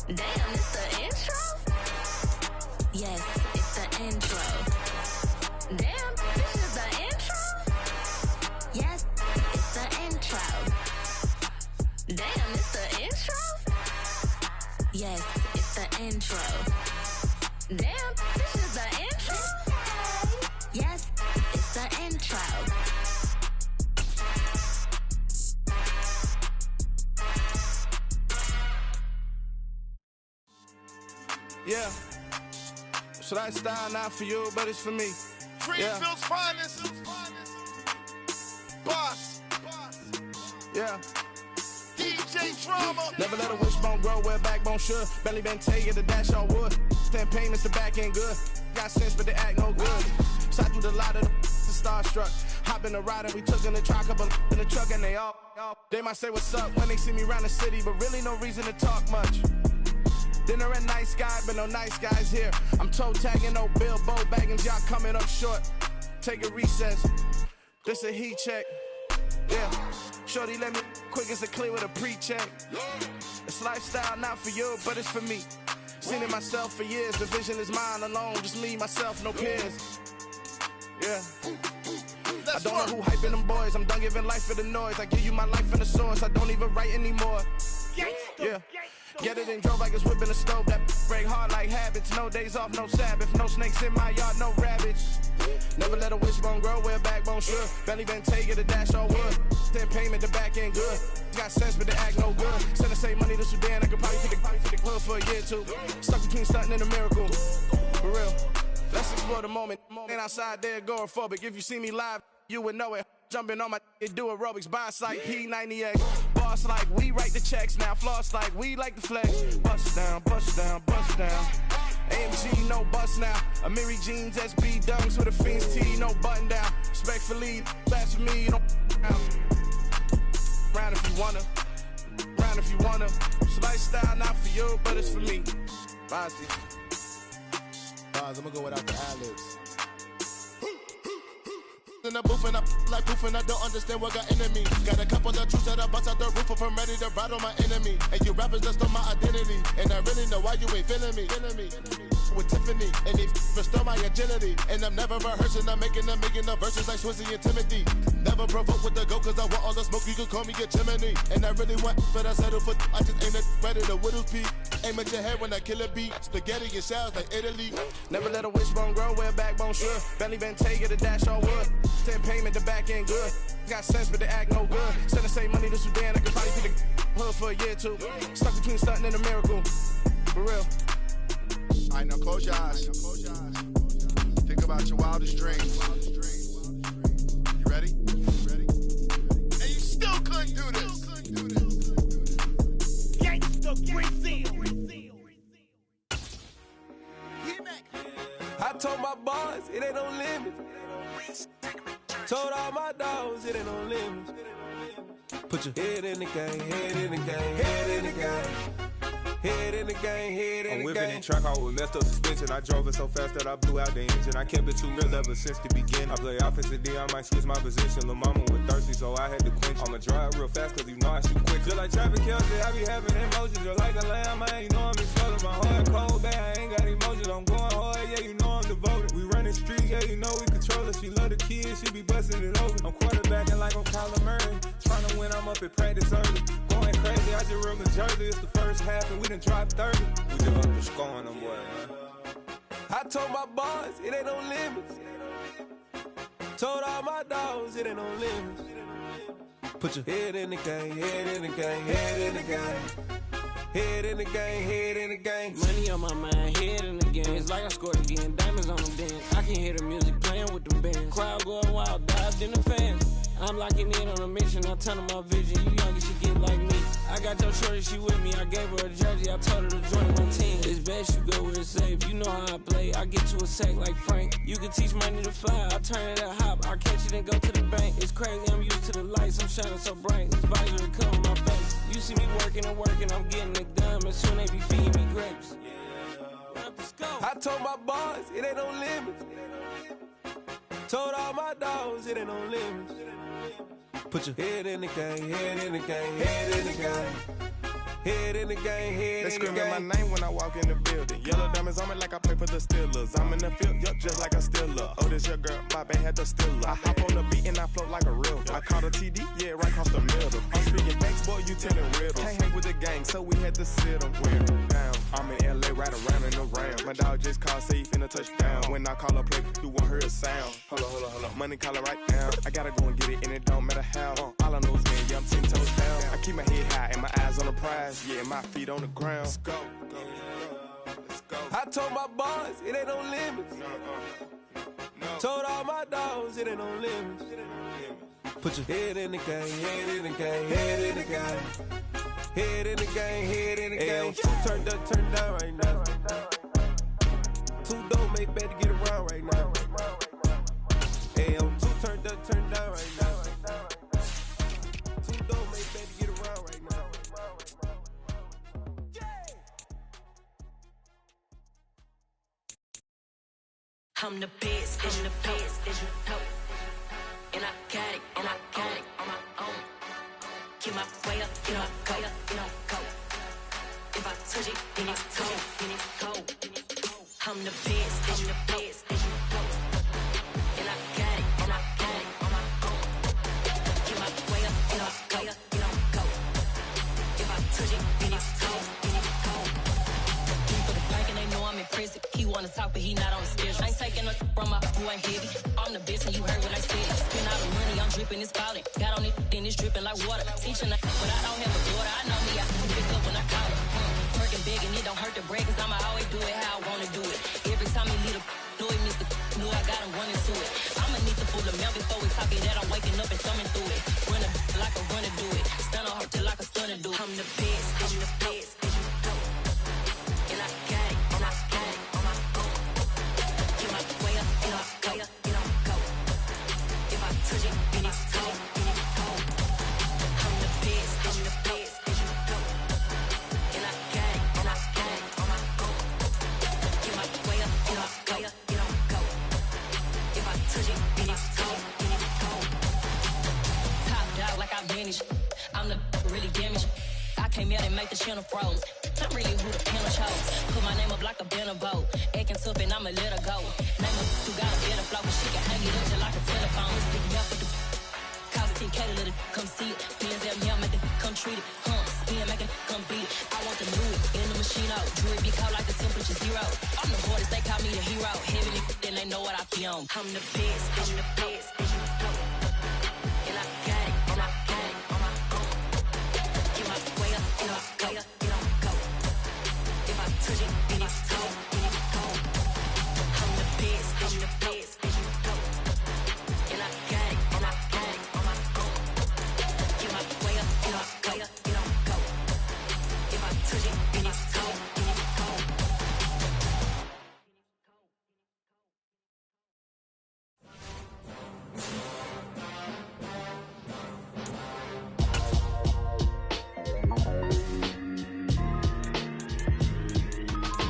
Damn, it's the intro? Yes, it's the intro. Damn, this is the intro? Yes, it's the intro. Damn, it's the intro? Yes, it's the intro. Damn, this is the intro? Yes, it's the intro. Yeah. So that style not for you, but it's for me. Greenfield's finest. Boss. Yeah. DJ Drama. Never let a wishbone grow where backbone should. Belly been taking the dash on wood. 10 payments, the back ain't good. Got sense, but they act no good. Side through the lot of the starstruck. Hop in the ride and we took in the truck, couple in the truck and they all. They might say what's up when they see me around the city, but really no reason to talk much. Dinner at Nice Guy, but no nice guys here. I'm toe tagging, no Bilbo baggins, y'all coming up short. Take a recess. This a heat check. Yeah. Shorty let me quick as a clear with a pre-check. It's lifestyle not for you, but it's for me. Seen it myself for years. The vision is mine alone. Just me, myself, no peers. Yeah. I don't know who hyping them boys. I'm done giving life for the noise. I give you my life in the source. I don't even write anymore. Yeah. Get it and drove like it's whipping a stove. That break hard like habits. No days off, no Sabbath. No snakes in my yard, no rabbits. Never let a wishbone grow where backbone should. Belly been taking the dash on wood. 10 payment, the back ain't good. Got sense, but they act no good. Send the same money to Sudan. I could probably take the hood for a year or two. Stuck between stunting and a miracle. For real. Let's explore the moment. Ain't outside there agoraphobic. If you see me live, you would know it. Jumping on my do aerobics, boss like P90X. Boss like we write the checks now. Floss like we like the flex. Bust down, bust down, bust down. AMG, no bust now. Amiri jeans, SB dunks with a Fiends T, no button down. Respectfully, that's for me, you don't round if you wanna. Round if you wanna. It's lifestyle, not for you, but it's for me. Bozzy. I'm gonna go without the ad-libs. In the booth and I like proof and I don't understand what got enemy. Got a couple of troops that I bust out the roof if I'm ready to ride on my enemy. And you rappers just stole my identity, and I really know why you ain't feeling me. With Tiffany, and they restore my agility. And I'm never rehearsing, I'm making a million of verses like Swizzy and Timothy. Never provoke with the go, cause I want all the smoke, you can call me a chimney. And I really want, but I settle for, I just ain't ready to Whittles Peak. Aim at your head when I kill a beat. Spaghetti and shells like Italy. Never let a wishbone grow where a backbone should. Belly Bentayga, the dash on wood. 10 payment, the back end good. Got sense, but the act no good. Send the same money to Sudan, I could probably see the hood for a year or two. Stuck between stunting and a miracle. For real. Alright, now close your eyes. Think about your wildest dreams. You ready? And you still couldn't do this. Gangsta Brazil. I told my boss, it ain't no limit. Told all my dogs, it ain't no limit. Put your head in the game, head in the game, head in the game. Head in the game, head in the game. I'm whipping in track out with messed up suspension. I drove it so fast that I blew out the engine. I kept it too real ever since the beginning. I play offensive D, I might switch my position. Lil' mama was thirsty, so I had to quench. I'ma drive real fast, cause you know I shoot quick. Just like Travis Kelce, I be having emotions. Just like a lamb, man, you know I'm exploding. My heart cold, bad, I ain't got emotions. I'm going hard, yeah, you know I'm devoted. We running streets, yeah, you know we control it. She love the kids, she be busting it over. I'm quarterbacking like I'm Kyler Murray. Trying to win, I'm up at practice early. Going crazy, I just real the jersey. It's the first half, and we done dropped 30. We just up to scoring them, boy, man. I told my boss, it ain't no limits. Told all my dogs, it ain't no limits. Put your head in the game, head in the game, head in the game. Head in the game, head in the game. Money on my mind, head in the game. It's like I scored again, diamonds on them dance. I can hear the music playing with them bands. Crowd going wild, dived in the fans. I'm locking in on a mission, I tell them my vision. You young, you should get like me. I got your shorty, she with me. I gave her a jersey, I told her to join my team. It's best you go where it's safe. You know how I play. I get to a sack like Frank. You can teach money to fly. I turn it at hop. I catch it and go to the bank. It's crazy, I'm used to the lights. I'm shining so bright. This visor cover my face. You see me working and working. I'm getting it done. And soon they be feeding me grapes. I told my boss, it ain't no limits. Told all my dogs, it ain't no limits. Put your head in the game, head in the game, head in the game. Head in the game, head in the game. They screaming my name when I walk in the building. Yellow diamonds on me like I play for the Steelers. I'm in the field, yup, just like a Steeler. Oh, this your girl, my band had the Steeler. I hop on the beat and I float like a river. I caught a TD, yeah, right across the middle. I'm speaking thanks, boy, you telling riddles. Can't hang with the gang, so we had to sit them down. I'm in LA, right around in the round. My dog just called, say he finna touchdown. When I call a play, you won't hear a sound. Hold on. Money calling right now. I gotta go and get it, and it don't matter how. All I know is, man, yeah, I'm 10 toes down. I keep my head high and my eyes on the prize. Yeah, my feet on the ground. Let's go. I told my boss, it ain't no limits. Told all my dogs, it ain't no limits. Put your head in the game, head in the game, head in the game. Head in the game, head in the game. Turned up, turned down right now. Too dope, make better get around right now. Hey, I'm too turned up, turned down right now. Too dope, make better get around right now. I'm the best, I'm the best, and I got it, and I got it on my own. Get my way up, get my go, get my go. If I touch it, then it's cold, then it's cold. I'm the best, I'm the best, and I got it, and I got it on my own. Get my way up, get my go, get my go. If I touch it, then it's cold, then it's cold. He for the blank and they know I'm impressive. He wanna talk, but he not on the schedule. I ain't taking no from my who ain't heavy. I'm the best, and you heard what I said. Spend all the money, I'm dripping, it's falling. Got on it, then it's dripping like water. Teaching but I don't have a daughter. I know me, I can pick up when I call her. Working big and it don't hurt to break, cause I'ma always do it how I wanna do it. Every time he lead a do it, me coming through it. Run a like a runner do it. Stun on her till like a stunner do. I'm the best, I'm the best. And I got it, and I got it on my own. Get my way up, and I go, and I go. If I touch it, then it's cold, then it's cold. I'm the best, I'm the best. And I got it, and I got it on my own. Get my way up, and I go, and I go. If I touch it, then it's cold, then it's cold. Top dog like I manage. I'm the really damaged. I came out and make the channel froze. I'm really who the panel chose. Put my name up like a banner boat. Acting tough and I'ma let her go. Name her who got a better flow, but she can hang it up just like a telephone. Stick up with the cost 10K to let it come see it. Hands down, yeah, make it come treat it. Spin, make it come beat it. I want the new in the machine out. Jewelry be caught like the temperature zero. I'm the hardest, they call me the hero. Heaven and they know what I be on. I'm the best, I'm the best. And I got it, and I got it on my own. Get my way up, and I go, and I go. If I touch it, then it's cold, then it's cold. I'm the best, I'm the best. And I got it, and I got it on my own. Get my way up, and I go, and I go. If I touch it, then it's cold, then it's cold.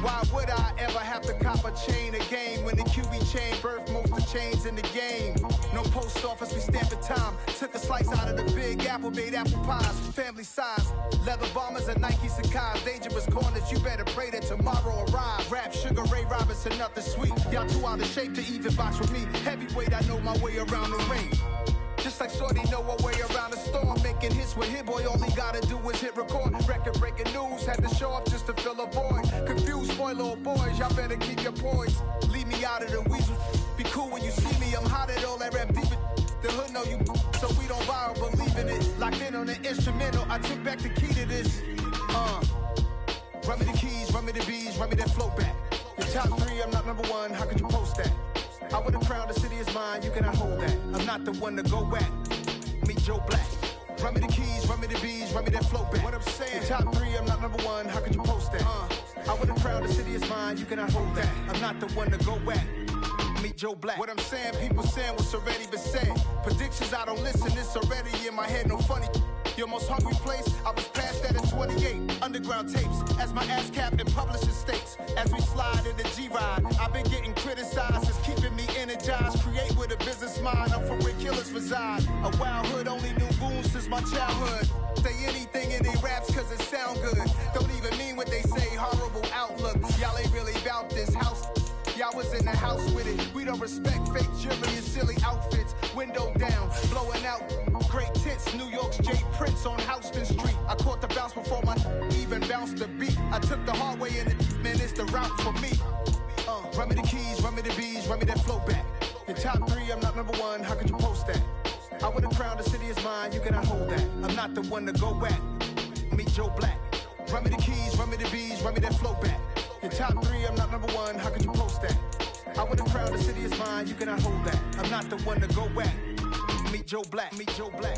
Why would I ever have to cop a chain again when the QB chain birthed most of the chains in the game? No post office, we stamping time. Took a slice out of the big apple, made apple pies, family size. Leather bombers and Nike Sacai's. Dangerous corners, you better pray that tomorrow arrives. Rap, Sugar Ray Robinson, nothing sweet. Y'all too out of shape to even box with me. Heavyweight, I know my way around the ring. Just like Shorty know her way around the storm. Making hits with Hit Boy, all he gotta do is hit record. Record breaking news, had to show up just to fill a void. Confused boy, little boys, y'all better keep your poise. Leave me out of the weasel. Be cool when you see me, I'm hot at all that rap deep. The hood know you, so we don't borrow, believe in it. Locked in on the instrumental, I took back the key to this. Run me the keys, run me the bees, run me that flow back. Your top 3, I'm not number 1, how could you post that? I would have crowned the city is mine, you cannot hold that. I'm not the one to go back. Meet Joe Black. Run me the keys, run me the bees, run me that flow back. What I'm saying, your top 3, I'm not number 1, how could you post that? I would have crowned the city is mine, you cannot hold that. I'm not the one to go back. Meet Joe Black. What I'm saying, people saying what's already been said. Predictions, I don't listen, it's already in my head, no funny. Your most hungry place, I was past that at 28. Underground tapes, as my ass capped in publishing states. As we slide in the G-Ride, I've been getting criticized, it's keeping me energized. Create with a business mind, I'm from where killers reside. A wild hood, only knew goons since my childhood. Say anything in they raps cause it sound good. Don't even mean what they say, horrible outlook. Y'all ain't really about this house. Y'all was in the house with it. We don't respect fake jewelry and silly outfits. Window down, blowing out. Great tits, New York's J. Prince on Houston Street. I caught the bounce before my even bounced the beat. I took the hard way in it, man, it's the route for me. Run me the keys, run me the bees, run me that flow back. Your top 3, I'm not number 1, how could you post that? I would have crowned the city is mine, you cannot hold that. I'm not the one to go back. Meet Joe Black. Run me the keys, run me the bees, run me that flow back. Your top 3, I'm not number 1, how could you post that? I would have crowned the city is mine, you cannot hold that. I'm not the one to go back. Meet Joe Black, meet Joe Black.